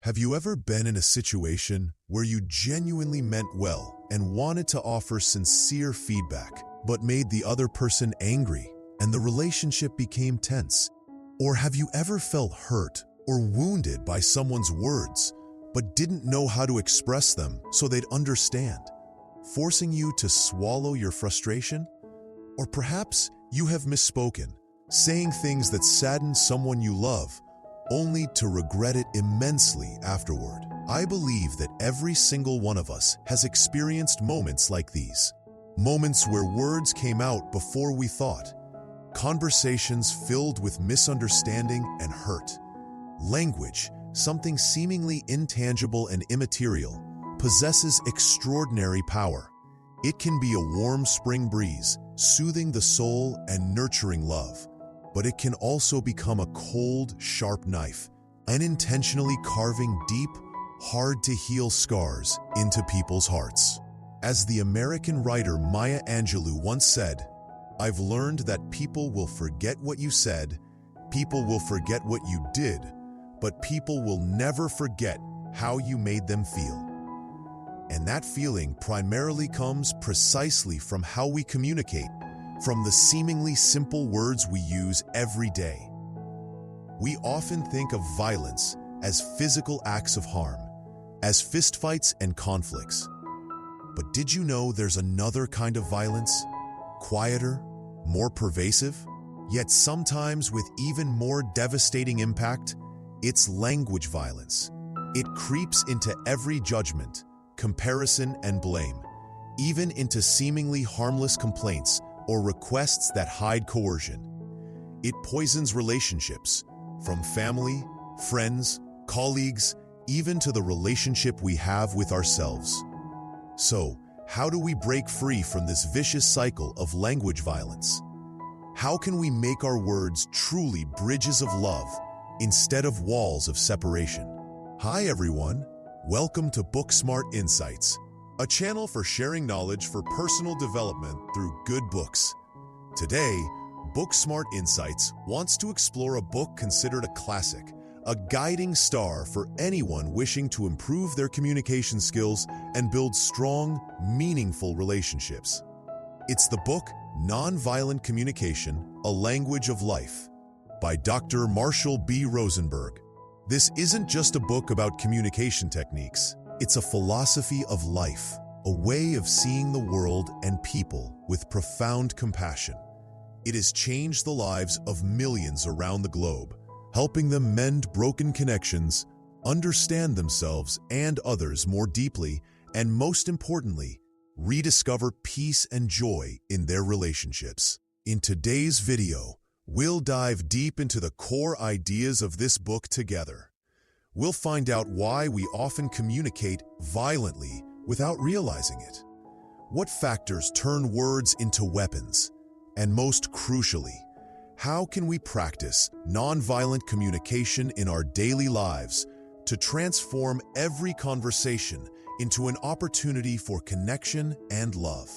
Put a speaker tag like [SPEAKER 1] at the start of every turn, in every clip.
[SPEAKER 1] Have you ever been in a situation where you genuinely meant well and wanted to offer sincere feedback, but made the other person angry and the relationship became tense? Or have you ever felt hurt or wounded by someone's words, but didn't know how to express them so they'd understand, forcing you to swallow your frustration? Or perhaps you have misspoken, saying things that sadden someone you love, only to regret it immensely afterward. I believe that every single one of us has experienced moments like these. Moments where words came out before we thought. Conversations filled with misunderstanding and hurt. Language, something seemingly intangible and immaterial, possesses extraordinary power. It can be a warm spring breeze, soothing the soul and nurturing love. But it can also become a cold, sharp knife, unintentionally carving deep, hard-to-heal scars into people's hearts. As the American writer Maya Angelou once said, "I've learned that people will forget what you said, people will forget what you did, but people will never forget how you made them feel." And that feeling primarily comes precisely from how we communicate, from the seemingly simple words we use every day. We often think of violence as physical acts of harm, as fistfights and conflicts. But did you know there's another kind of violence? Quieter, more pervasive, yet sometimes with even more devastating impact? It's language violence. It creeps into every judgment, comparison, and blame, even into seemingly harmless complaints or requests that hide coercion. It poisons relationships, from family, friends, colleagues, even to the relationship we have with ourselves. So, how do we break free from this vicious cycle of language violence? How can we make our words truly bridges of love instead of walls of separation? Hi everyone, welcome to BookSmart Insights, a channel for sharing knowledge for personal development through good books. Today, BookSmart Insights wants to explore a book considered a classic, a guiding star for anyone wishing to improve their communication skills and build strong, meaningful relationships. It's the book Nonviolent Communication, A Language of Life by Dr. Marshall B. Rosenberg. This isn't just a book about communication techniques. It's a philosophy of life, a way of seeing the world and people with profound compassion. It has changed the lives of millions around the globe, helping them mend broken connections, understand themselves and others more deeply, and most importantly, rediscover peace and joy in their relationships. In today's video, we'll dive deep into the core ideas of this book together. We'll find out why we often communicate violently without realizing it. What factors turn words into weapons? And most crucially, how can we practice nonviolent communication in our daily lives to transform every conversation into an opportunity for connection and love?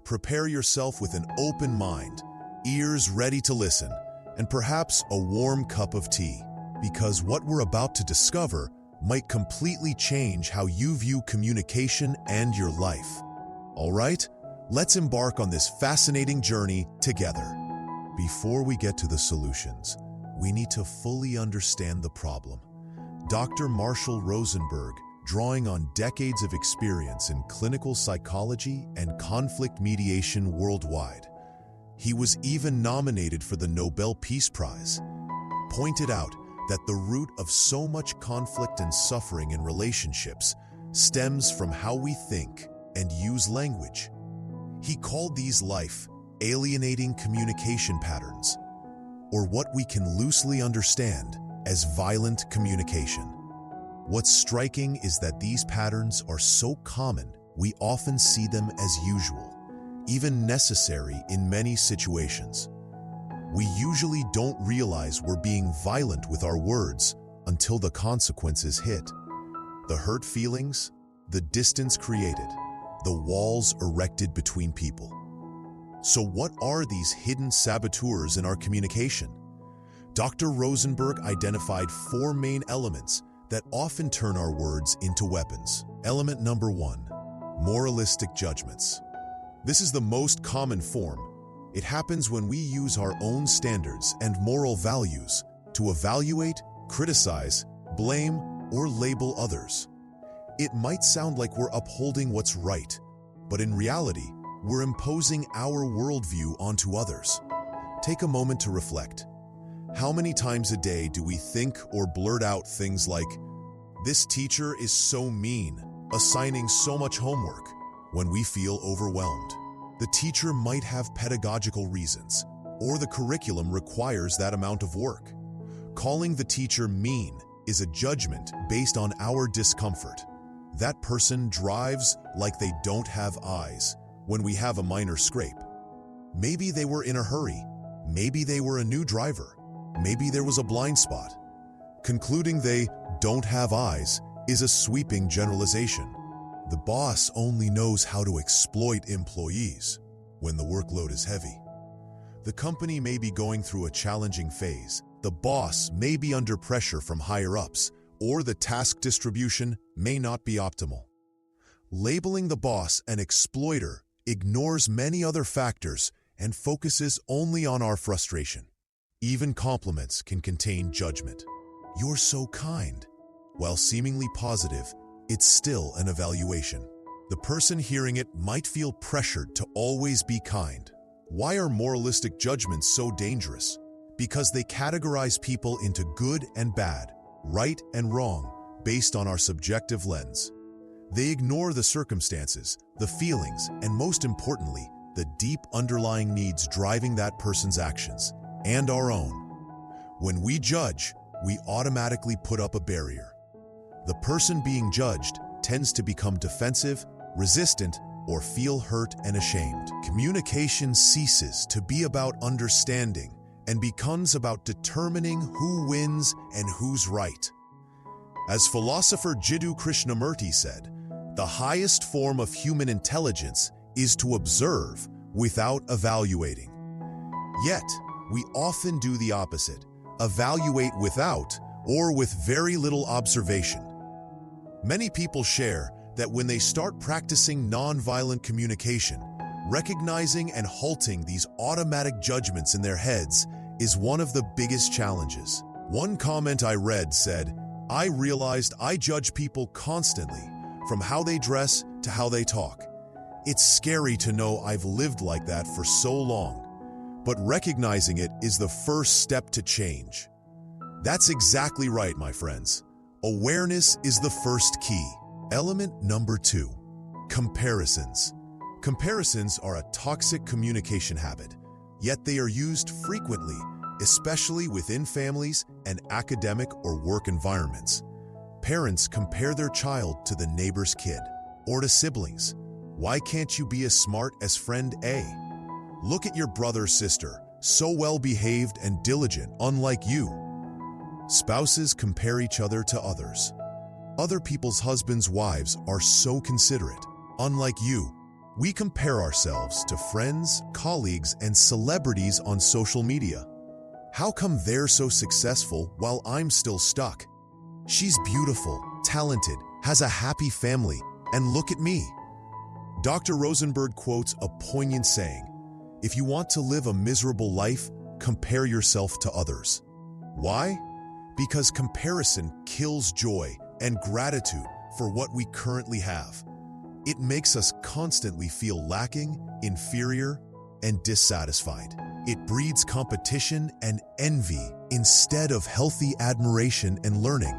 [SPEAKER 1] Prepare yourself with an open mind, ears ready to listen, and perhaps a warm cup of tea, because what we're about to discover might completely change how you view communication and your life. All right, let's embark on this fascinating journey together. Before we get to the solutions, we need to fully understand the problem. Dr. Marshall Rosenberg, drawing on decades of experience in clinical psychology and conflict mediation worldwide, he was even nominated for the Nobel Peace Prize, pointed out that the root of so much conflict and suffering in relationships stems from how we think and use language. He called these alienating communication patterns, or what we can loosely understand as violent communication. What's striking is that these patterns are so common, we often see them as usual, even necessary in many situations. We usually don't realize we're being violent with our words until the consequences hit. The hurt feelings, the distance created, the walls erected between people. So what are these hidden saboteurs in our communication? Dr. Rosenberg identified 4 main elements that often turn our words into weapons. Element number 1, moralistic judgments. This is the most common form. It happens when we use our own standards and moral values to evaluate, criticize, blame, or label others. It might sound like we're upholding what's right, but in reality, we're imposing our worldview onto others. Take a moment to reflect. How many times a day do we think or blurt out things like, "This teacher is so mean, assigning so much homework," when we feel overwhelmed? The teacher might have pedagogical reasons, or the curriculum requires that amount of work. Calling the teacher mean is a judgment based on our discomfort. That person drives like they don't have eyes when we have a minor scrape. Maybe they were in a hurry. Maybe they were a new driver. Maybe there was a blind spot. Concluding they don't have eyes is a sweeping generalization. The boss only knows how to exploit employees when the workload is heavy. The company may be going through a challenging phase. The boss may be under pressure from higher-ups, or the task distribution may not be optimal. Labeling the boss an exploiter ignores many other factors and focuses only on our frustration. Even compliments can contain judgment. "You're so kind." While seemingly positive, it's still an evaluation. The person hearing it might feel pressured to always be kind. Why are moralistic judgments so dangerous? Because they categorize people into good and bad, right and wrong, based on our subjective lens. They ignore the circumstances, the feelings, and most importantly, the deep underlying needs driving that person's actions, and our own. When we judge, we automatically put up a barrier. The person being judged tends to become defensive, resistant, or feel hurt and ashamed. Communication ceases to be about understanding and becomes about determining who wins and who's right. As philosopher Jiddu Krishnamurti said, the highest form of human intelligence is to observe without evaluating. Yet, we often do the opposite, evaluate without or with very little observation. Many people share that when they start practicing nonviolent communication, recognizing and halting these automatic judgments in their heads is one of the biggest challenges. One comment I read said, "I realized I judge people constantly, from how they dress to how they talk. It's scary to know I've lived like that for so long, but recognizing it is the first step to change." That's exactly right, my friends. Awareness is the first key. Element number 2, comparisons. Comparisons are a toxic communication habit, yet they are used frequently, especially within families and academic or work environments. Parents compare their child to the neighbor's kid or to siblings. "Why can't you be as smart as friend A? Look at your brother or sister, so well-behaved and diligent, unlike you." Spouses compare each other to others. Other people's husbands' wives are so considerate, unlike you. We compare ourselves to friends, colleagues, and celebrities on social media. How come they're so successful while I'm still stuck? She's beautiful, talented, has a happy family, and look at me. Dr. Rosenberg quotes a poignant saying, "If you want to live a miserable life, compare yourself to others." Why? Because comparison kills joy and gratitude for what we currently have. It makes us constantly feel lacking, inferior, and dissatisfied. It breeds competition and envy instead of healthy admiration and learning.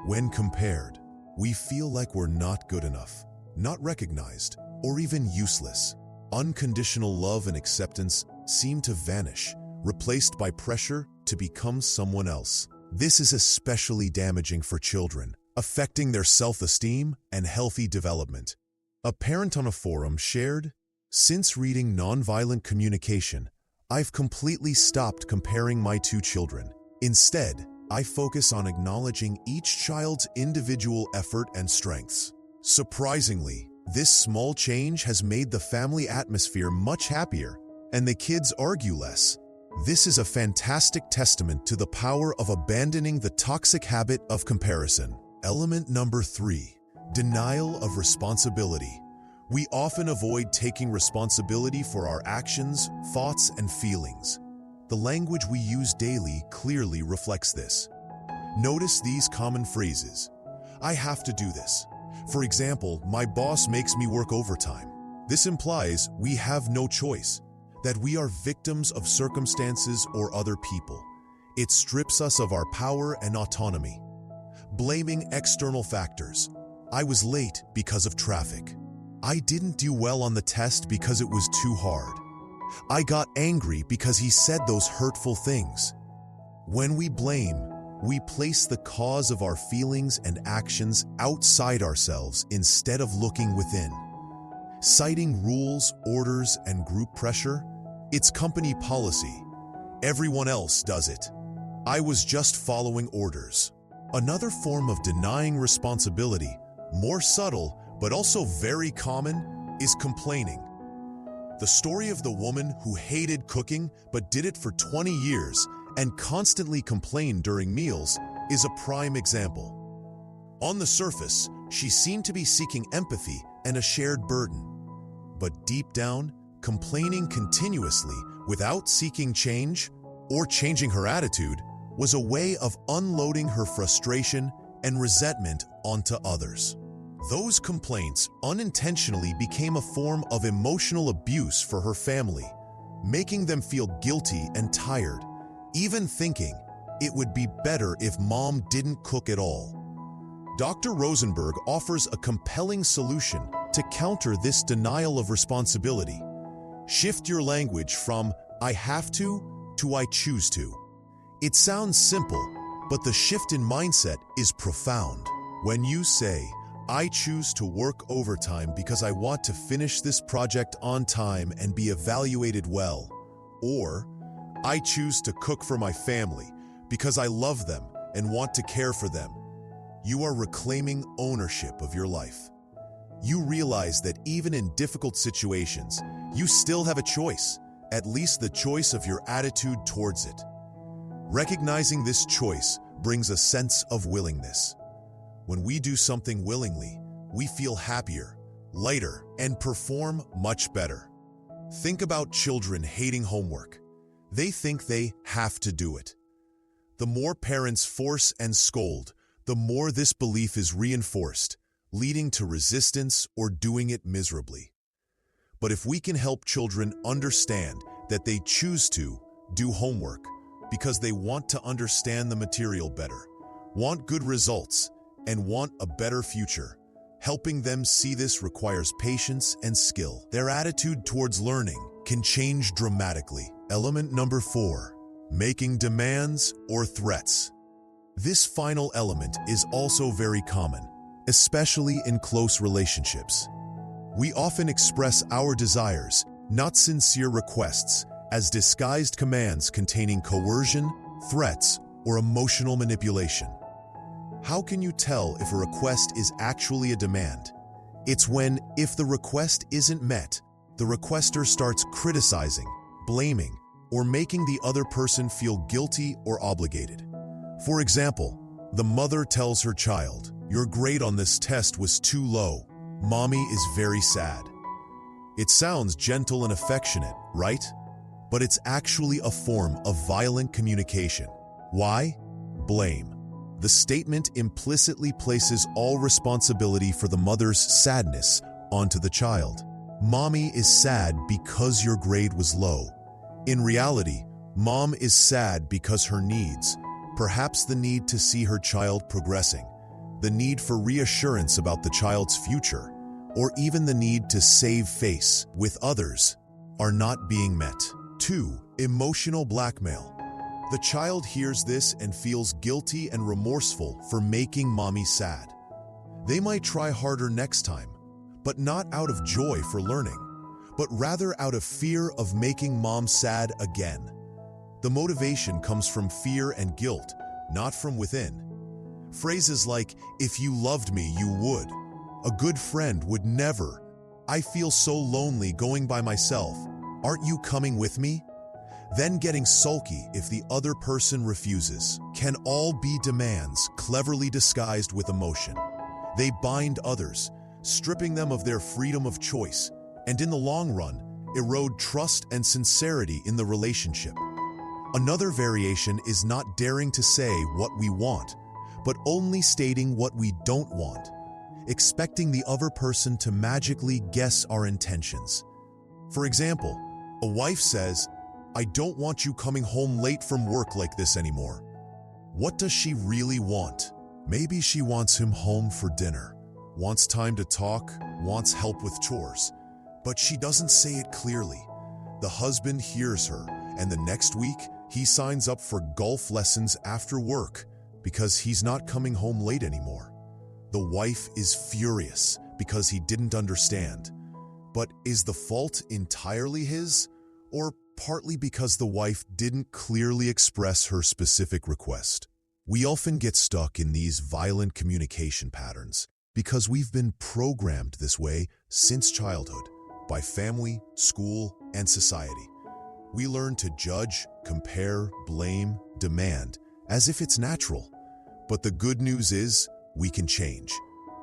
[SPEAKER 1] When compared, we feel like we're not good enough, not recognized, or even useless. Unconditional love and acceptance seem to vanish, replaced by pressure to become someone else. This is especially damaging for children, affecting their self-esteem and healthy development. A parent on a forum shared, "Since reading Nonviolent Communication, I've completely stopped comparing my two children. Instead, I focus on acknowledging each child's individual effort and strengths." Surprisingly, this small change has made the family atmosphere much happier, and the kids argue less. This is a fantastic testament to the power of abandoning the toxic habit of comparison. Element number 3, denial of responsibility. We often avoid taking responsibility for our actions, thoughts, and feelings. The language we use daily clearly reflects this. Notice these common phrases. I have to do this. For example, my boss makes me work overtime. This implies we have no choice, that we are victims of circumstances or other people. It strips us of our power and autonomy. Blaming external factors. I was late because of traffic. I didn't do well on the test because it was too hard. I got angry because he said those hurtful things. When we blame, we place the cause of our feelings and actions outside ourselves instead of looking within. Citing rules, orders, and group pressure, it's company policy. Everyone else does it. I was just following orders. Another form of denying responsibility, more subtle but also very common, is complaining. The story of the woman who hated cooking but did it for 20 years and constantly complained during meals is a prime example. On the surface, she seemed to be seeking empathy and a shared burden. But deep down, complaining continuously without seeking change or changing her attitude was a way of unloading her frustration and resentment onto others. Those complaints unintentionally became a form of emotional abuse for her family, making them feel guilty and tired, even thinking it would be better if mom didn't cook at all. Dr. Rosenberg offers a compelling solution to counter this denial of responsibility. Shift your language from "I have to" "I choose to." It sounds simple, but the shift in mindset is profound. When you say, "I choose to work overtime because I want to finish this project on time and be evaluated well," or "I choose to cook for my family because I love them and want to care for them," you are reclaiming ownership of your life. You realize that even in difficult situations, you still have a choice, at least the choice of your attitude towards it. Recognizing this choice brings a sense of willingness. When we do something willingly, we feel happier, lighter, and perform much better. Think about children hating homework. They think they have to do it. The more parents force and scold, the more this belief is reinforced, leading to resistance or doing it miserably. But if we can help children understand that they choose to do homework because they want to understand the material better, want good results, and want a better future, helping them see this requires patience and skill. Their attitude towards learning can change dramatically. Element number 4, making demands or threats. This final element is also very common, especially in close relationships. We often express our desires, not sincere requests, as disguised commands containing coercion, threats, or emotional manipulation. How can you tell if a request is actually a demand? It's when, if the request isn't met, the requester starts criticizing, blaming, or making the other person feel guilty or obligated. For example, the mother tells her child, "Your grade on this test was too low. Mommy is very sad." It sounds gentle and affectionate, right? But it's actually a form of violent communication. Why? Blame. The statement implicitly places all responsibility for the mother's sadness onto the child. Mommy is sad because your grade was low. In reality, mom is sad because her needs, perhaps the need to see her child progressing, the need for reassurance about the child's future, or even the need to save face with others, are not being met. 2. Emotional blackmail. The child hears this and feels guilty and remorseful for making mommy sad. They might try harder next time, but not out of joy for learning, but rather out of fear of making mom sad again. The motivation comes from fear and guilt, not from within. Phrases like, "If you loved me, you would," "A good friend would never," "I feel so lonely going by myself, aren't you coming with me?" then getting sulky if the other person refuses, can all be demands cleverly disguised with emotion. They bind others, stripping them of their freedom of choice, and in the long run, erode trust and sincerity in the relationship. Another variation is not daring to say what we want, but only stating what we don't want, expecting the other person to magically guess our intentions. For example, a wife says, "I don't want you coming home late from work like this anymore." What does she really want? Maybe she wants him home for dinner, wants time to talk, wants help with chores, but she doesn't say it clearly. The husband hears her, and the next week, he signs up for golf lessons after work because he's not coming home late anymore. The wife is furious because he didn't understand. But is the fault entirely his, or partly because the wife didn't clearly express her specific request? We often get stuck in these violent communication patterns because we've been programmed this way since childhood by family, school, and society. We learn to judge, compare, blame, demand, as if it's natural. But the good news is, we can change.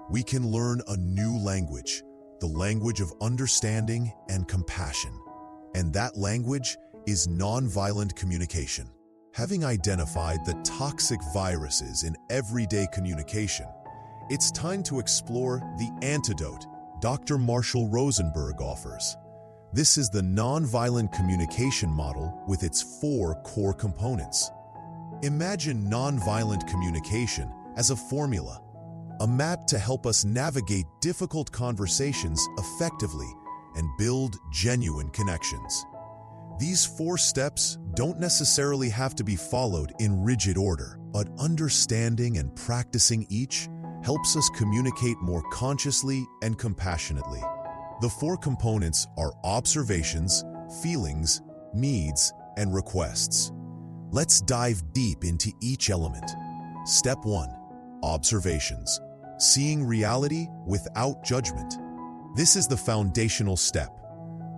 [SPEAKER 1] We can learn a new language, the language of understanding and compassion. And that language is nonviolent communication. Having identified the toxic viruses in everyday communication, it's time to explore the antidote Dr. Marshall Rosenberg offers. This is the nonviolent communication model with its 4 core components. Imagine nonviolent communication as a formula, a map to help us navigate difficult conversations effectively and build genuine connections. These 4 steps don't necessarily have to be followed in rigid order, but understanding and practicing each helps us communicate more consciously and compassionately. The 4 components are observations, feelings, needs, and requests. Let's dive deep into each element. Step 1. Observations. Seeing reality without judgment. This is the foundational step.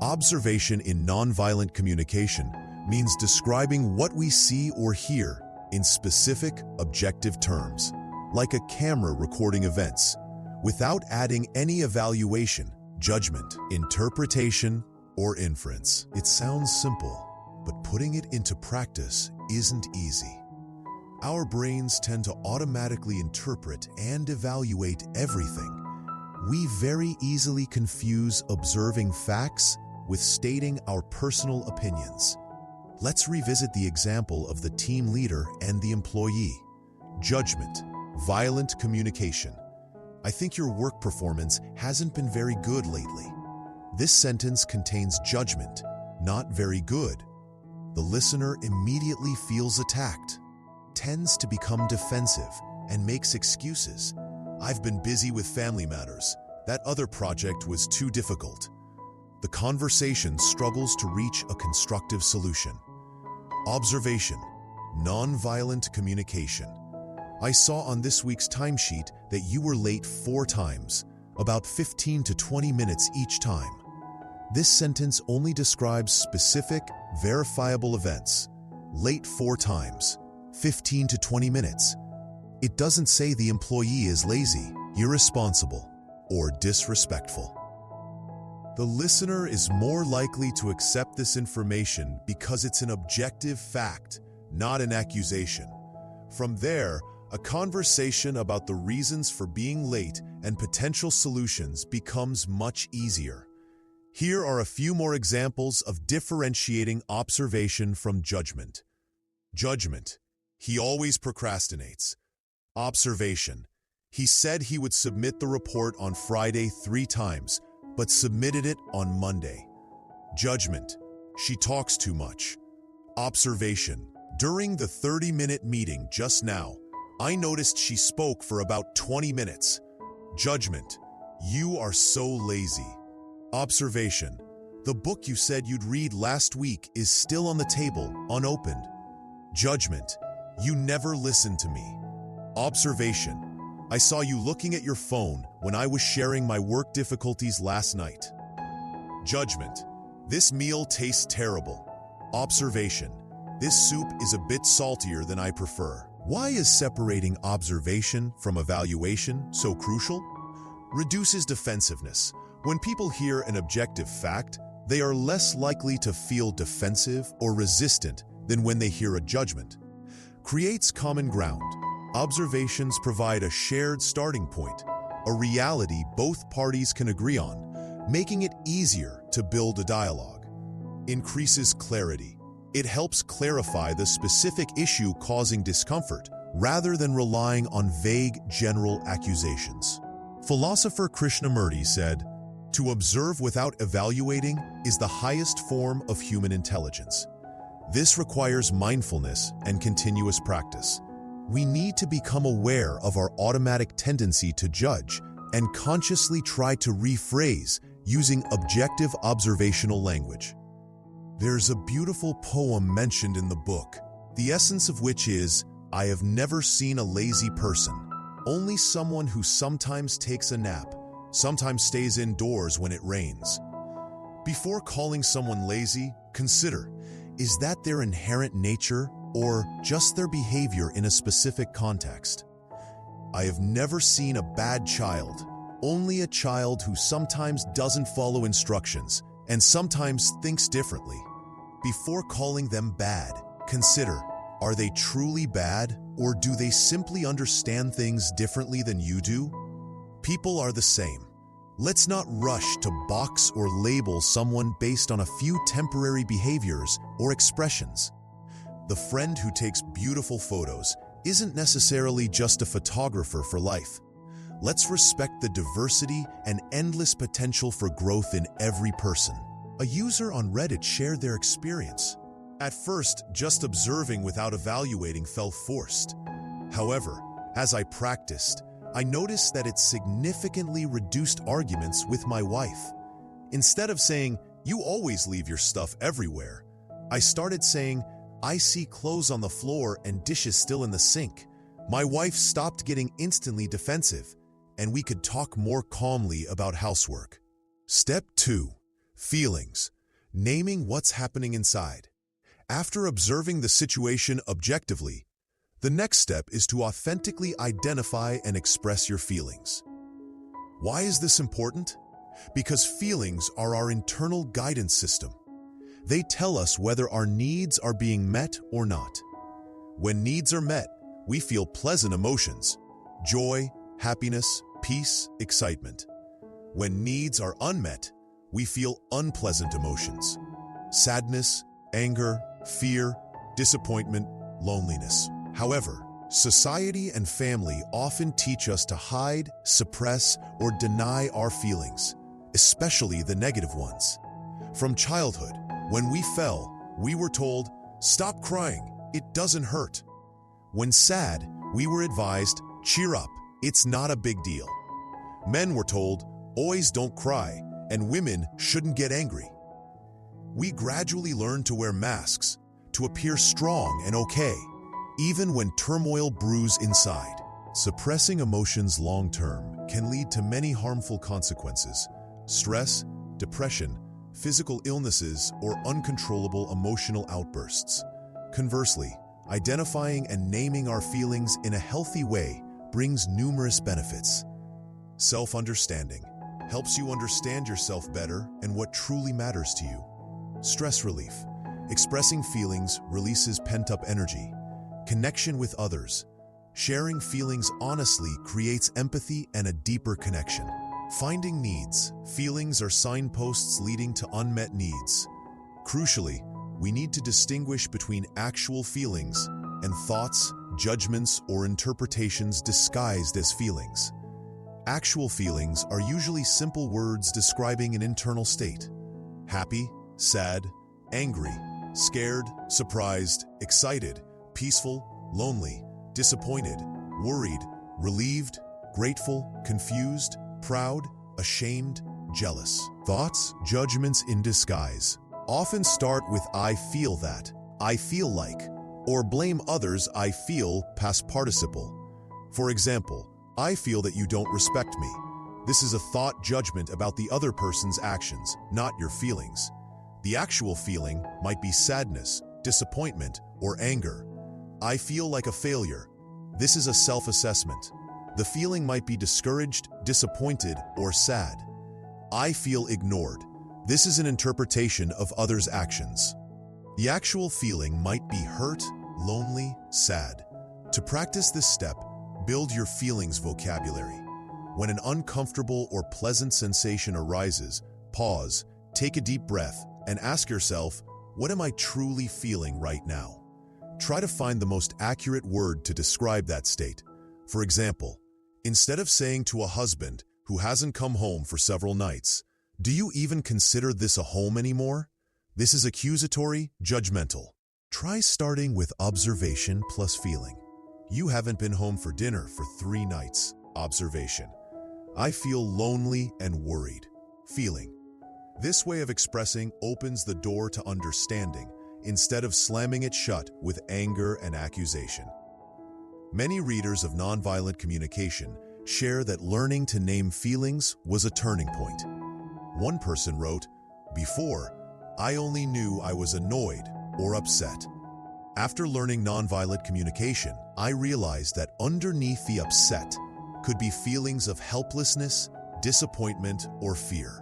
[SPEAKER 1] Observation in nonviolent communication means describing what we see or hear in specific, objective terms, like a camera recording events, without adding any evaluation, judgment, interpretation, or inference. It sounds simple, but putting it into practice isn't easy. Our brains tend to automatically interpret and evaluate everything. We very easily confuse observing facts with stating our personal opinions. Let's revisit the example of the team leader and the employee. Judgment, violent communication. "I think your work performance hasn't been very good lately." This sentence contains judgment, "not very good." The listener immediately feels attacked, tends to become defensive, and makes excuses. "I've been busy with family matters. That other project was too difficult." The conversation struggles to reach a constructive solution. Observation, nonviolent communication. "I saw on this week's timesheet that you were late 4 times, about 15 to 20 minutes each time." This sentence only describes specific, verifiable events. Late 4 times, 15 to 20 minutes. It doesn't say the employee is lazy, irresponsible, or disrespectful. The listener is more likely to accept this information because it's an objective fact, not an accusation. From there, a conversation about the reasons for being late and potential solutions becomes much easier. Here are a few more examples of differentiating observation from judgment. Judgment. "He always procrastinates." Observation. "He said he would submit the report on Friday 3 times, but submitted it on Monday." Judgment. "She talks too much." Observation. "During the 30-minute meeting just now, I noticed she spoke for about 20 minutes. Judgment. "You are so lazy." Observation. "The book you said you'd read last week is still on the table, unopened." Judgment. "You never listened to me." Observation. "I saw you looking at your phone when I was sharing my work difficulties last night." Judgment. "This meal tastes terrible. Observation. This soup is a bit saltier than I prefer. Why is separating observation from evaluation so crucial? Reduces defensiveness. When people hear an objective fact, they are less likely to feel defensive or resistant than when they hear a judgment. Creates common ground. Observations provide a shared starting point, a reality both parties can agree on, making it easier to build a dialogue. Increases clarity. It helps clarify the specific issue causing discomfort rather than relying on vague general accusations. Philosopher Krishnamurti said, "To observe without evaluating is the highest form of human intelligence." This requires mindfulness and continuous practice. We need to become aware of our automatic tendency to judge and consciously try to rephrase using objective observational language. There's a beautiful poem mentioned in the book, the essence of which is, "I have never seen a lazy person, only someone who sometimes takes a nap, sometimes stays indoors when it rains." Before calling someone lazy, consider, is that their inherent nature or just their behavior in a specific context? I have never seen a bad child, only a child who sometimes doesn't follow instructions and sometimes thinks differently. Before calling them bad, consider, are they truly bad, or do they simply understand things differently than you do? People are the same. Let's not rush to box or label someone based on a few temporary behaviors or expressions. The friend who takes beautiful photos isn't necessarily just a photographer for life. Let's respect the diversity and endless potential for growth in every person. A user on Reddit shared their experience. At first, just observing without evaluating felt forced. However, as I practiced, I noticed that it significantly reduced arguments with my wife. Instead of saying, "You always leave your stuff everywhere," I started saying, "I see clothes on the floor and dishes still in the sink." My wife stopped getting instantly defensive, and we could talk more calmly about housework. Step 2. Feelings. Naming what's happening inside. After observing the situation objectively, the next step is to authentically identify and express your feelings. Why is this important? Because feelings are our internal guidance system. They tell us whether our needs are being met or not. When needs are met, we feel pleasant emotions: joy, happiness, peace, excitement. When needs are unmet, we feel unpleasant emotions: sadness, anger, fear, disappointment, loneliness. However, society and family often teach us to hide, suppress, or deny our feelings, especially the negative ones. From childhood, when we fell, we were told, "Stop crying, it doesn't hurt." When sad, we were advised, "Cheer up, it's not a big deal." Men were told, "Boys don't cry," and women shouldn't get angry. We gradually learned to wear masks, to appear strong and okay, even when turmoil brews inside. Suppressing emotions long-term can lead to many harmful consequences: stress, depression, physical illnesses, or uncontrollable emotional outbursts. Conversely, identifying and naming our feelings in a healthy way brings numerous benefits. Self-understanding helps you understand yourself better and what truly matters to you. Stress relief. Expressing feelings releases pent-up energy. Connection with others. Sharing feelings honestly creates empathy and a deeper connection. Finding needs. Feelings are signposts leading to unmet needs. Crucially, we need to distinguish between actual feelings and thoughts, judgments, or interpretations disguised as feelings. Actual feelings are usually simple words describing an internal state: happy, sad, angry, scared, surprised, excited, peaceful, lonely, disappointed, worried, relieved, grateful, confused, proud, ashamed, jealous. Thoughts, judgments in disguise, often start with "I feel that," "I feel like," or blame others. "I feel" past participle. For example, "I feel that you don't respect me." This is a thought judgment about the other person's actions, not your feelings. The actual feeling might be sadness, disappointment, or anger. I feel like a failure. This is a self-assessment. The feeling might be discouraged, disappointed, or sad. I feel ignored. This is an interpretation of others' actions. The actual feeling might be hurt, lonely, sad. To practice this step, build your feelings vocabulary. When an uncomfortable or pleasant sensation arises, pause, take a deep breath, and ask yourself, what am I truly feeling right now? Try to find the most accurate word to describe that state. For example, instead of saying to a husband who hasn't come home for several nights, "Do you even consider this a home anymore?" This is accusatory, judgmental. Try starting with observation plus feeling. You haven't been home for dinner for 3 nights. Observation. I feel lonely and worried. Feeling. This way of expressing opens the door to understanding instead of slamming it shut with anger and accusation. Many readers of Nonviolent Communication share that learning to name feelings was a turning point. One person wrote, "Before, I only knew I was annoyed or upset. After learning nonviolent communication, I realized that underneath the upset could be feelings of helplessness, disappointment, or fear.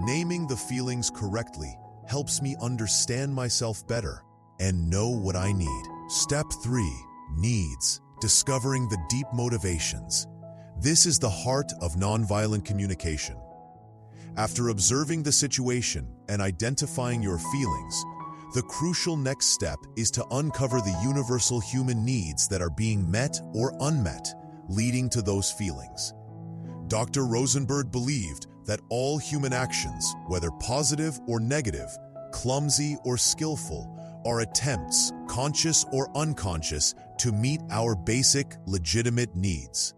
[SPEAKER 1] Naming the feelings correctly helps me understand myself better and know what I need." Step 3. Needs. Discovering the deep motivations. This is the heart of nonviolent communication. After observing the situation and identifying your feelings, the crucial next step is to uncover the universal human needs that are being met or unmet, leading to those feelings. Dr. Rosenberg believed that all human actions, whether positive or negative, clumsy or skillful, are attempts, conscious or unconscious, to meet our basic, legitimate needs.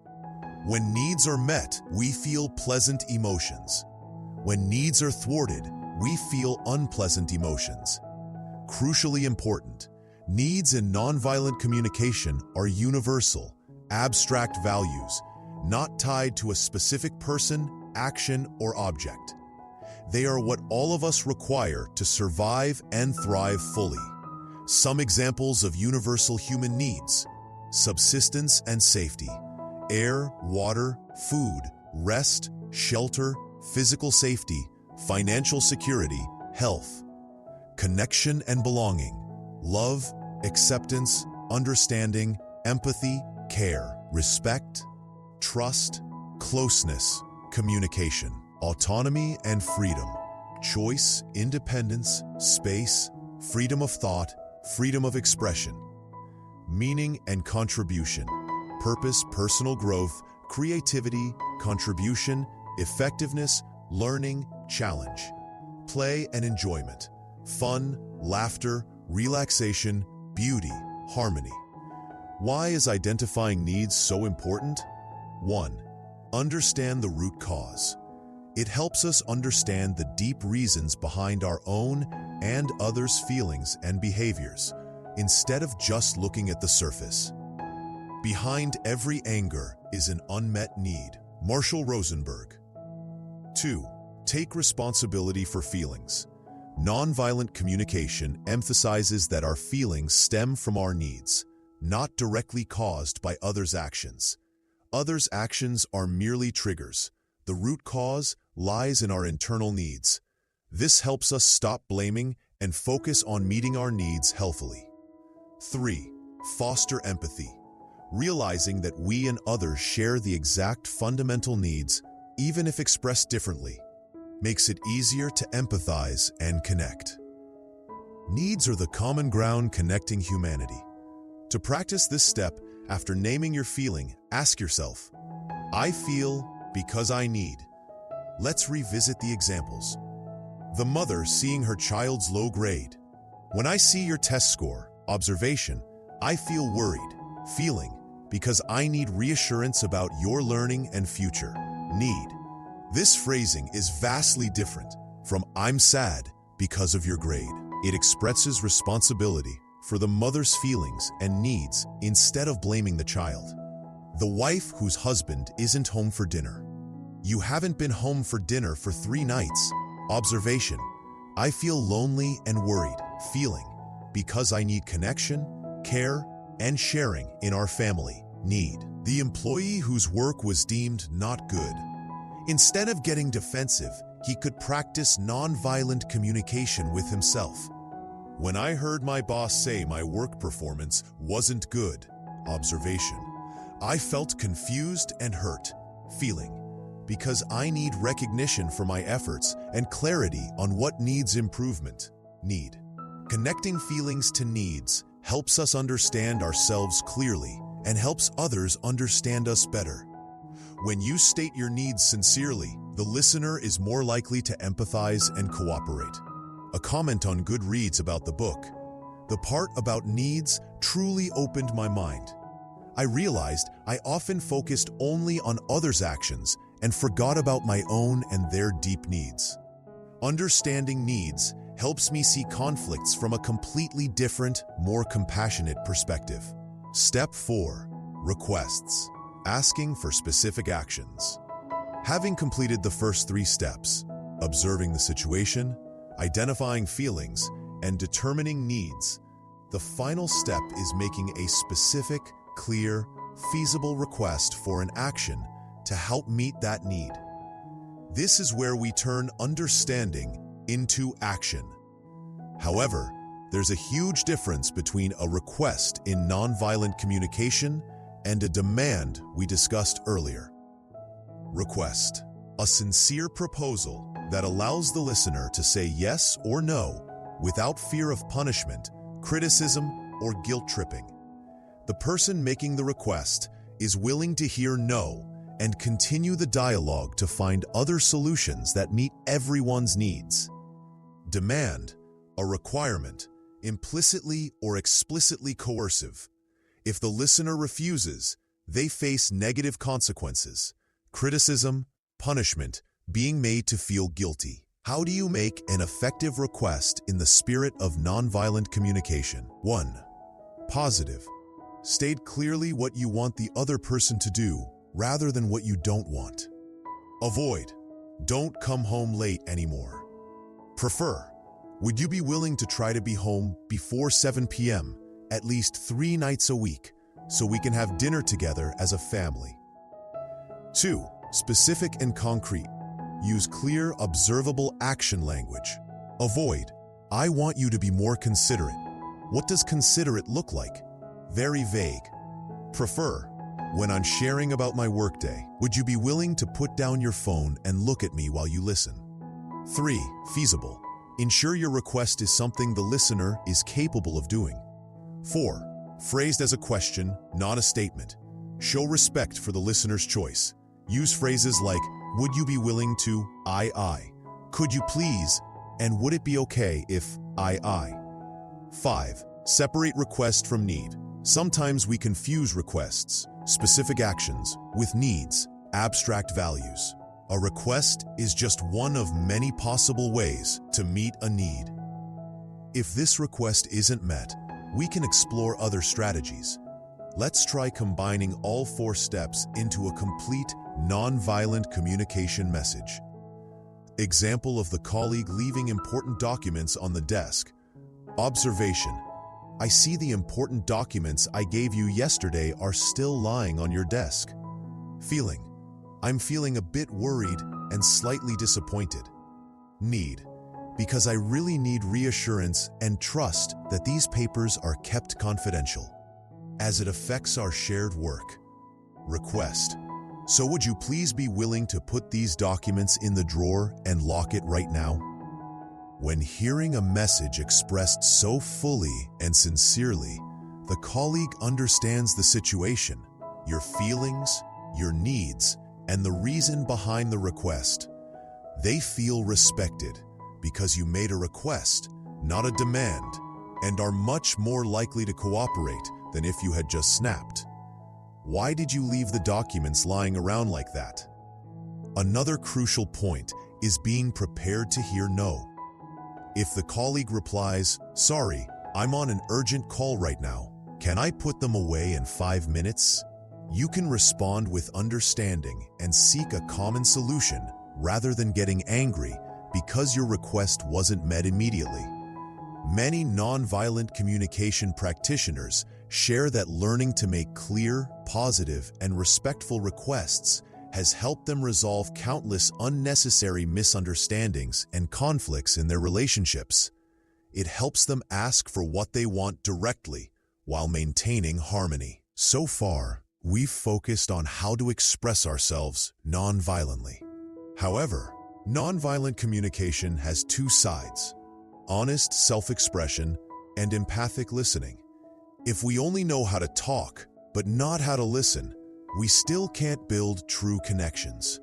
[SPEAKER 1] When needs are met, we feel pleasant emotions. When needs are thwarted, we feel unpleasant emotions. Crucially important, needs in nonviolent communication are universal, abstract values, not tied to a specific person, action, or object. They are what all of us require to survive and thrive fully. Some examples of universal human needs: subsistence and safety, air, water, food, rest, shelter, physical safety, financial security, health, connection and belonging, love, acceptance, understanding, empathy, care, respect, trust, closeness, communication, autonomy and freedom, choice, independence, space, freedom of thought, freedom of expression, meaning and contribution, purpose, personal growth, creativity, contribution, effectiveness, learning, challenge, play and enjoyment, fun, laughter, relaxation, beauty, harmony. Why is identifying needs so important? 1. Understand the root cause. It helps us understand the deep reasons behind our own and others' feelings and behaviors, instead of just looking at the surface. Behind every anger is an unmet need. Marshall Rosenberg. 2. Take responsibility for feelings. Nonviolent communication emphasizes that our feelings stem from our needs, not directly caused by others' actions. Others' actions are merely triggers. The root cause lies in our internal needs. This helps us stop blaming and focus on meeting our needs healthily. 3. Foster empathy. Realizing that we and others share the exact fundamental needs, even if expressed differently, makes it easier to empathize and connect. Needs are the common ground connecting humanity. To practice this step, after naming your feeling, ask yourself, I feel because I need. Let's revisit the examples. The mother seeing her child's low grade. When I see your test score, observation, I feel worried. Feeling, because I need reassurance about your learning and future. Need. This phrasing is vastly different from I'm sad because of your grade. It expresses responsibility for the mother's feelings and needs instead of blaming the child. The wife whose husband isn't home for dinner. You haven't been home for dinner for 3 nights. Observation. I feel lonely and worried, feeling, because I need connection, care, and sharing in our family. Need. The employee whose work was deemed not good. Instead of getting defensive, he could practice nonviolent communication with himself. When I heard my boss say my work performance wasn't good, observation, I felt confused and hurt, feeling, because I need recognition for my efforts and clarity on what needs improvement. Need. Connecting feelings to needs helps us understand ourselves clearly and helps others understand us better. When you state your needs sincerely, the listener is more likely to empathize and cooperate. A comment on Goodreads about the book. The part about needs truly opened my mind. I realized I often focused only on others' actions and forgot about my own and their deep needs. Understanding needs helps me see conflicts from a completely different, more compassionate perspective. Step 4. Requests. Asking for specific actions. Having completed the first 3 steps, observing the situation, identifying feelings, and determining needs, the final step is making a specific, clear, feasible request for an action to help meet that need. This is where we turn understanding into action. However, there's a huge difference between a request in nonviolent communication and a demand we discussed earlier. Request. A sincere proposal that allows the listener to say yes or no without fear of punishment, criticism, or guilt-tripping. The person making the request is willing to hear no and continue the dialogue to find other solutions that meet everyone's needs. Demand. A requirement, implicitly or explicitly coercive. If the listener refuses, they face negative consequences, criticism, punishment, being made to feel guilty. How do you make an effective request in the spirit of nonviolent communication? 1. Positive. State clearly what you want the other person to do rather than what you don't want. Avoid. Don't come home late anymore. Prefer. Would you be willing to try to be home before 7 p.m. at least 3 nights a week so we can have dinner together as a family? 2. Specific and concrete. Use clear, observable action language. Avoid. I want you to be more considerate. What does considerate look like? Very vague. Prefer. When I'm sharing about my workday, would you be willing to put down your phone and look at me while you listen? 3. Feasible. Ensure your request is something the listener is capable of doing. 4. Phrased as a question, not a statement. Show respect for the listener's choice. Use phrases like, would you be willing to, I. Could you please, and would it be okay if, I. 5. Separate request from need. Sometimes we confuse requests, specific actions, with needs, abstract values. A request is just one of many possible ways to meet a need. If this request isn't met, we can explore other strategies. Let's try combining all 4 steps into a complete, nonviolent communication message. Example of the colleague leaving important documents on the desk. Observation. I see the important documents I gave you yesterday are still lying on your desk. Feeling. I'm feeling a bit worried and slightly disappointed. Need. Because I really need reassurance and trust that these papers are kept confidential, as it affects our shared work. Request. So would you please be willing to put these documents in the drawer and lock it right now? When hearing a message expressed so fully and sincerely, the colleague understands the situation, your feelings, your needs, and the reason behind the request. They feel respected because you made a request, not a demand, and are much more likely to cooperate than if you had just snapped. Why did you leave the documents lying around like that? Another crucial point is being prepared to hear no. If the colleague replies, "Sorry, I'm on an urgent call right now. Can I put them away in 5 minutes?" You can respond with understanding and seek a common solution rather than getting angry because your request wasn't met immediately. Many nonviolent communication practitioners share that learning to make clear, positive, and respectful requests has helped them resolve countless unnecessary misunderstandings and conflicts in their relationships. It helps them ask for what they want directly while maintaining harmony. So far, we've focused on how to express ourselves non-violently. However, nonviolent communication has two sides: honest self-expression and empathic listening. If we only know how to talk, but not how to listen, we still can't build true connections.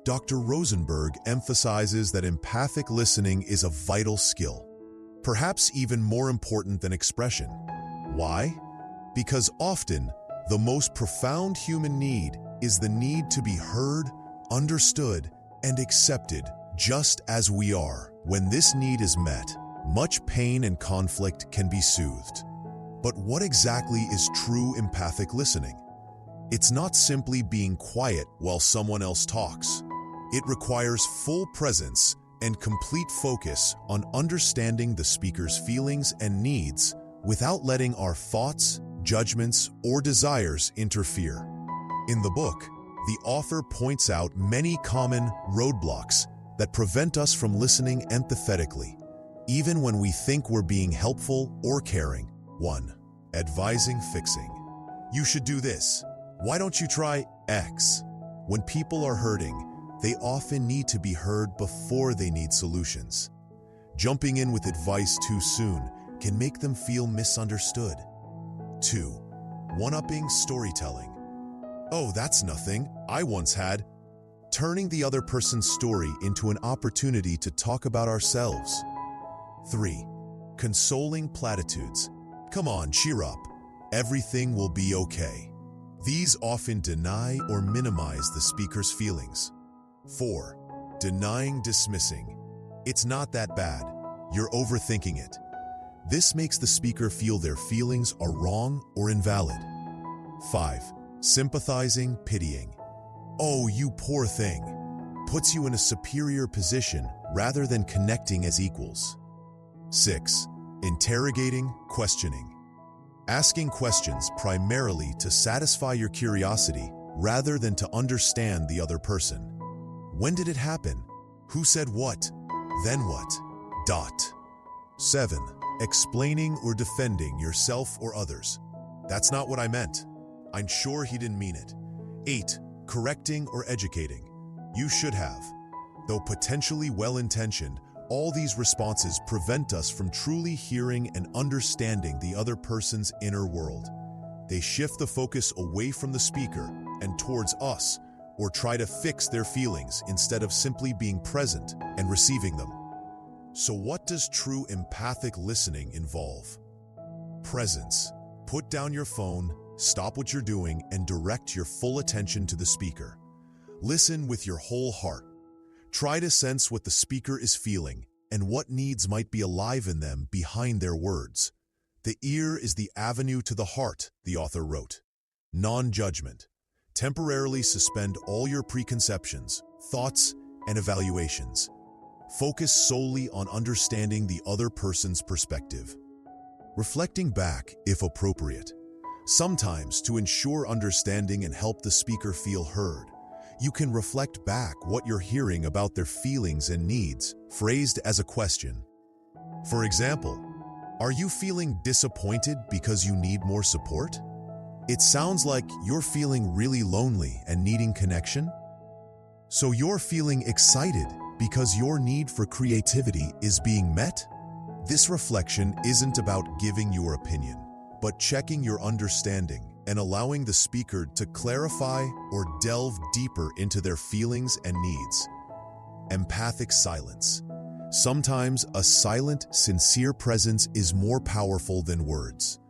[SPEAKER 1] Dr. Rosenberg emphasizes that empathic listening is a vital skill, perhaps even more important than expression. Why? Because often, the most profound human need is the need to be heard, understood, and accepted just as we are. When this need is met, much pain and conflict can be soothed. But what exactly is true empathic listening? It's not simply being quiet while someone else talks. It requires full presence and complete focus on understanding the speaker's feelings and needs without letting our thoughts, judgments, or desires interfere. In the book, the author points out many common roadblocks that prevent us from listening empathetically, even when we think we're being helpful or caring. 1. Advising fixing. You should do this. Why don't you try X? When people are hurting, they often need to be heard before they need solutions. Jumping in with advice too soon can make them feel misunderstood. 2. One-upping storytelling. Oh, that's nothing. I once had. Turning the other person's story into an opportunity to talk about ourselves. 3. Consoling platitudes. Come on, cheer up. Everything will be okay. These often deny or minimize the speaker's feelings. 4. Denying dismissing. It's not that bad. You're overthinking it. This makes the speaker feel their feelings are wrong or invalid. 5. Sympathizing, pitying. Oh, you poor thing. Puts you in a superior position rather than connecting as equals. 6. Interrogating, questioning. Asking questions primarily to satisfy your curiosity rather than to understand the other person. When did it happen? Who said what? Then what? 7. Explaining or defending yourself or others. That's not what I meant. I'm sure he didn't mean it. 8. Correcting or educating. You should have. Though potentially well-intentioned, all these responses prevent us from truly hearing and understanding the other person's inner world. They shift the focus away from the speaker and towards us, or try to fix their feelings instead of simply being present and receiving them. So what does true empathic listening involve? Presence. Put down your phone, stop what you're doing, and direct your full attention to the speaker. Listen with your whole heart. Try to sense what the speaker is feeling and what needs might be alive in them behind their words. The ear is the avenue to the heart, the author wrote. Non-judgment. Temporarily suspend all your preconceptions, thoughts, and evaluations. Focus solely on understanding the other person's perspective. Reflecting back, if appropriate. Sometimes, to ensure understanding and help the speaker feel heard, you can reflect back what you're hearing about their feelings and needs, phrased as a question. For example, are you feeling disappointed because you need more support? It sounds like you're feeling really lonely and needing connection. So you're feeling excited because your need for creativity is being met? This reflection isn't about giving your opinion, but checking your understanding and allowing the speaker to clarify or delve deeper into their feelings and needs. Empathic silence. Sometimes a silent, sincere presence is more powerful than words.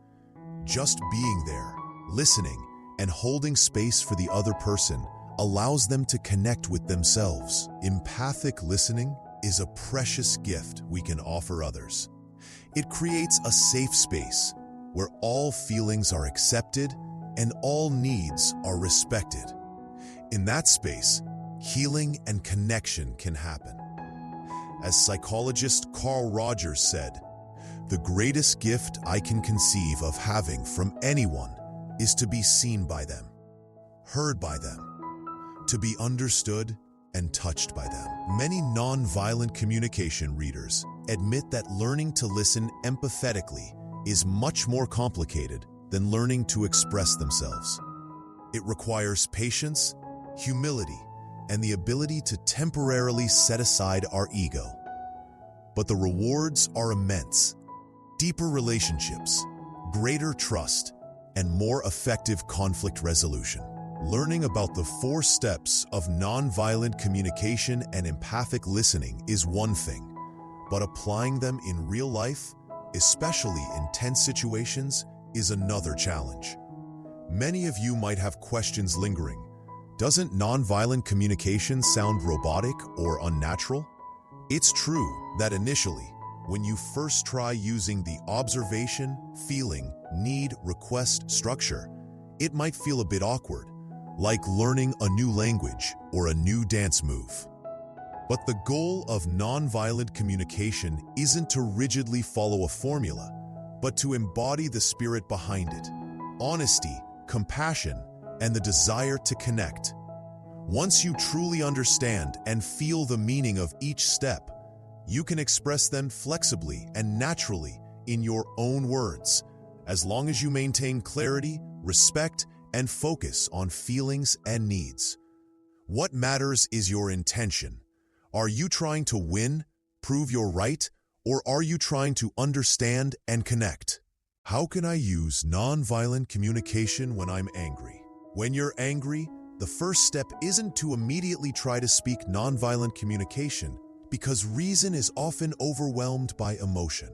[SPEAKER 1] Just being there, listening, and holding space for the other person allows them to connect with themselves. Empathic listening is a precious gift we can offer others. It creates a safe space where all feelings are accepted and all needs are respected. In that space, healing and connection can happen. As psychologist Carl Rogers said, "The greatest gift I can conceive of having from anyone is to be seen by them, heard by them, to be understood and touched by them." Many nonviolent communication readers admit that learning to listen empathetically is much more complicated than learning to express themselves. It requires patience, humility, and the ability to temporarily set aside our ego. But the rewards are immense: deeper relationships, greater trust, and more effective conflict resolution. Learning about the 4 steps of nonviolent communication and empathic listening is one thing, but applying them in real life, especially in tense situations, is another challenge. Many of you might have questions lingering. Doesn't nonviolent communication sound robotic or unnatural? It's true that initially, when you first try using the observation, feeling, need, request structure, it might feel a bit awkward, like learning a new language or a new dance move. But the goal of nonviolent communication isn't to rigidly follow a formula, but to embody the spirit behind it: honesty, compassion, and the desire to connect. Once you truly understand and feel the meaning of each step, you can express them flexibly and naturally in your own words, as long as you maintain clarity, respect, and focus on feelings and needs. What matters is your intention. Are you trying to win, prove you're right, or are you trying to understand and connect? How can I use nonviolent communication when I'm angry? When you're angry, the first step isn't to immediately try to speak nonviolent communication, because reason is often overwhelmed by emotion.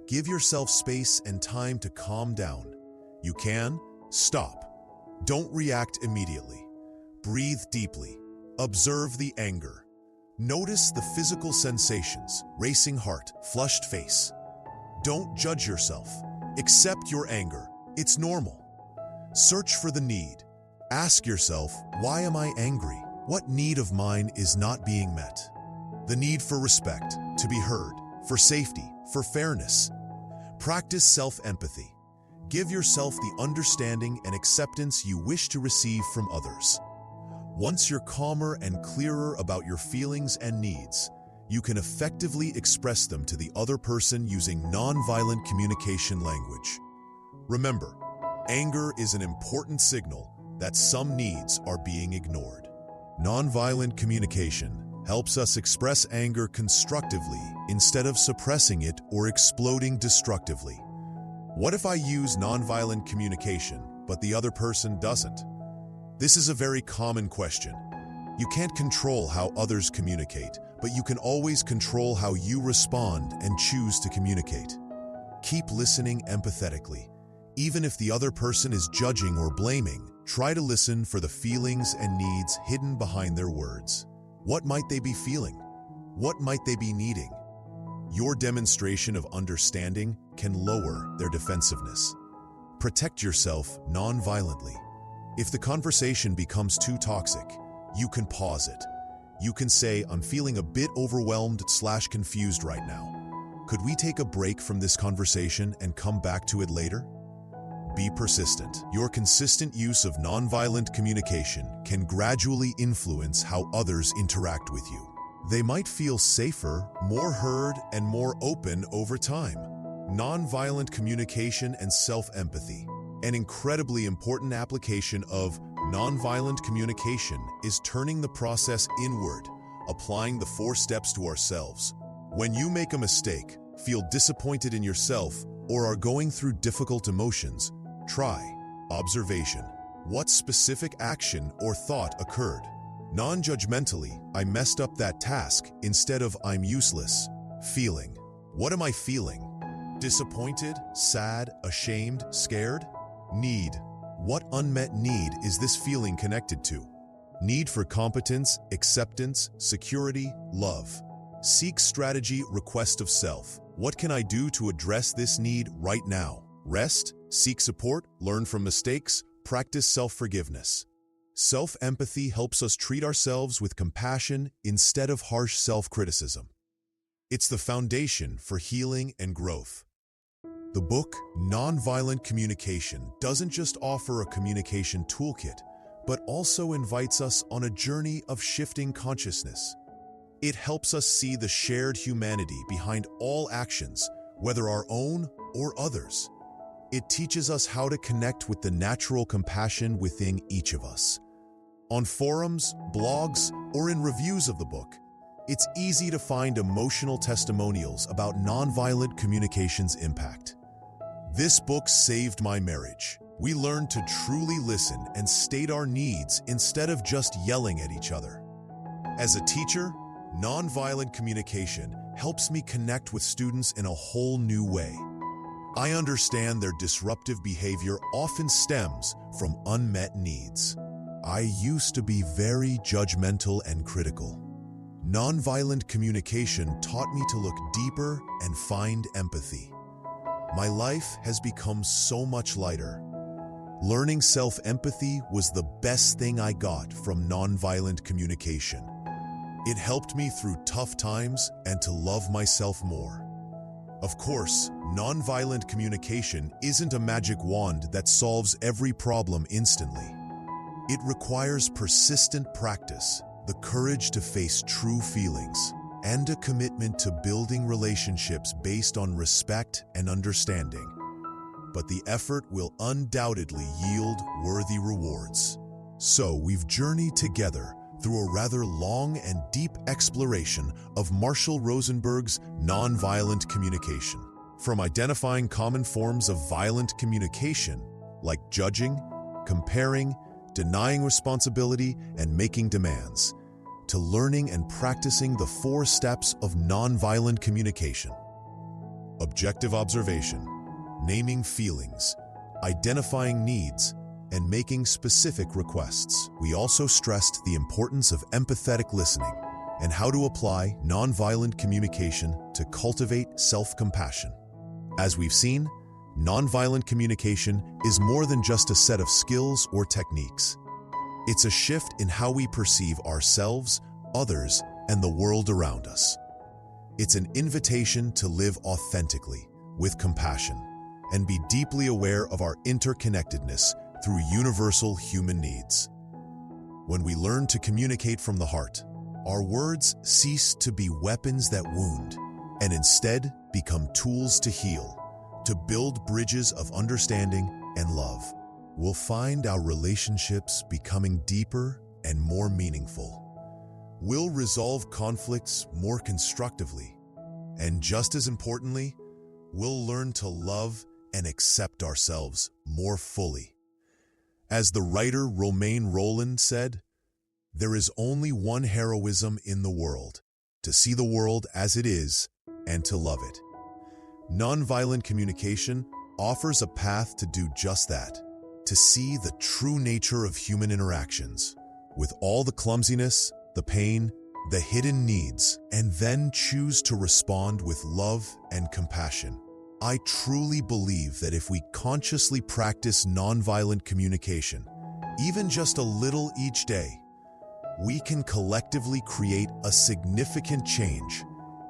[SPEAKER 1] Give yourself space and time to calm down. You can stop. Don't react immediately. Breathe deeply. Observe the anger. Notice the physical sensations: racing heart, flushed face. Don't judge yourself. Accept your anger. It's normal. Search for the need. Ask yourself, why am I angry? What need of mine is not being met? The need for respect, to be heard, for safety, for fairness. Practice self-empathy. Give yourself the understanding and acceptance you wish to receive from others. Once you're calmer and clearer about your feelings and needs, you can effectively express them to the other person using nonviolent communication language. Remember, anger is an important signal that some needs are being ignored. Nonviolent communication helps us express anger constructively instead of suppressing it or exploding destructively. What if I use nonviolent communication, but the other person doesn't? This is a very common question. You can't control how others communicate, but you can always control how you respond and choose to communicate. Keep listening empathetically. Even if the other person is judging or blaming, try to listen for the feelings and needs hidden behind their words. What might they be feeling? What might they be needing? Your demonstration of understanding can lower their defensiveness. Protect yourself non-violently. If the conversation becomes too toxic, you can pause it. You can say, "I'm feeling a bit overwhelmed/confused right now. Could we take a break from this conversation and come back to it later?" Be persistent. Your consistent use of nonviolent communication can gradually influence how others interact with you. They might feel safer, more heard, and more open over time. Nonviolent communication and self-empathy. An incredibly important application of nonviolent communication is turning the process inward, applying the 4 steps to ourselves. When you make a mistake, feel disappointed in yourself, or are going through difficult emotions, try observation. What specific action or thought occurred? Non-judgmentally, "I messed up that task," instead of "I'm useless." Feeling. What am I feeling? Disappointed, sad, ashamed, scared? Need. What unmet need is this feeling connected to? Need for competence, acceptance, security, love. Seek strategy, request of self. What can I do to address this need right now? Rest, seek support, learn from mistakes, practice self-forgiveness. Self-empathy helps us treat ourselves with compassion instead of harsh self-criticism. It's the foundation for healing and growth. The book, Nonviolent Communication, doesn't just offer a communication toolkit, but also invites us on a journey of shifting consciousness. It helps us see the shared humanity behind all actions, whether our own or others. It teaches us how to connect with the natural compassion within each of us. On forums, blogs, or in reviews of the book, it's easy to find emotional testimonials about nonviolent communication's impact. This book saved my marriage. We learned to truly listen and state our needs instead of just yelling at each other. As a teacher, nonviolent communication helps me connect with students in a whole new way. I understand their disruptive behavior often stems from unmet needs. I used to be very judgmental and critical. Nonviolent communication taught me to look deeper and find empathy. My life has become so much lighter. Learning self-empathy was the best thing I got from nonviolent communication. It helped me through tough times and to love myself more. Of course, nonviolent communication isn't a magic wand that solves every problem instantly. It requires persistent practice, the courage to face true feelings, and a commitment to building relationships based on respect and understanding. But the effort will undoubtedly yield worthy rewards. So we've journeyed together through a rather long and deep exploration of Marshall Rosenberg's nonviolent communication. From identifying common forms of violent communication, like judging, comparing, denying responsibility, and making demands, to learning and practicing the 4 steps of nonviolent communication. Objective observation, naming feelings, identifying needs, and making specific requests. We also stressed the importance of empathetic listening and how to apply nonviolent communication to cultivate self-compassion. As we've seen, nonviolent communication is more than just a set of skills or techniques. It's a shift in how we perceive ourselves, others, and the world around us. It's an invitation to live authentically, with compassion, and be deeply aware of our interconnectedness through universal human needs. When we learn to communicate from the heart, our words cease to be weapons that wound, and instead become tools to heal, to build bridges of understanding and love. We'll find our relationships becoming deeper and more meaningful. We'll resolve conflicts more constructively, and just as importantly, we'll learn to love and accept ourselves more fully. As the writer Romain Rolland said, "There is only one heroism in the world, to see the world as it is and to love it." Nonviolent communication offers a path to do just that, to see the true nature of human interactions, with all the clumsiness, the pain, the hidden needs, and then choose to respond with love and compassion. I truly believe that if we consciously practice nonviolent communication, even just a little each day, we can collectively create a significant change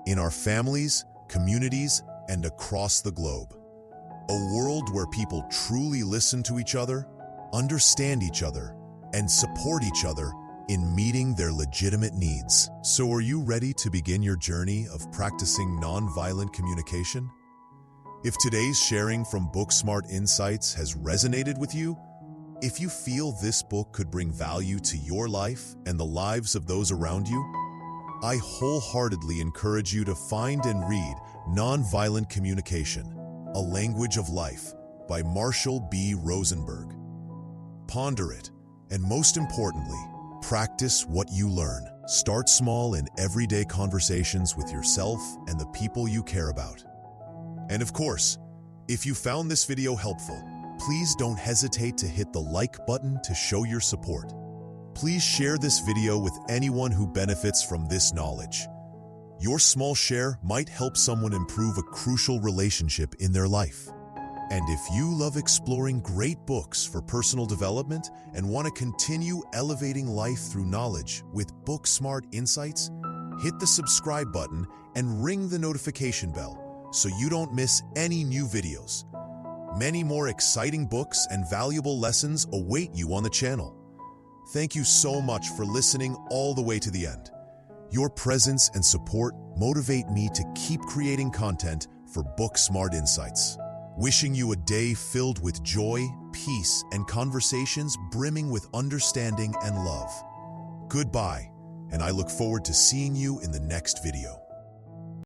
[SPEAKER 1] in our families, communities, and across the globe. A world where people truly listen to each other, understand each other, and support each other in meeting their legitimate needs. So are you ready to begin your journey of practicing nonviolent communication? If today's sharing from BookSmart Insights has resonated with you, if you feel this book could bring value to your life and the lives of those around you, I wholeheartedly encourage you to find and read Nonviolent Communication, A Language of Life by Marshall B. Rosenberg. Ponder it, and most importantly, practice what you learn. Start small in everyday conversations with yourself and the people you care about. And of course, if you found this video helpful, please don't hesitate to hit the like button to show your support. Please share this video with anyone who benefits from this knowledge. Your small share might help someone improve a crucial relationship in their life. And if you love exploring great books for personal development and want to continue elevating life through knowledge with BookSmart Insights, hit the subscribe button and ring the notification bell so you don't miss any new videos. Many more exciting books and valuable lessons await you on the channel. Thank you so much for listening all the way to the end. Your presence and support motivate me to keep creating content for BookSmart Insights. Wishing you a day filled with joy, peace, and conversations brimming with understanding and love. Goodbye, and I look forward to seeing you in the next video.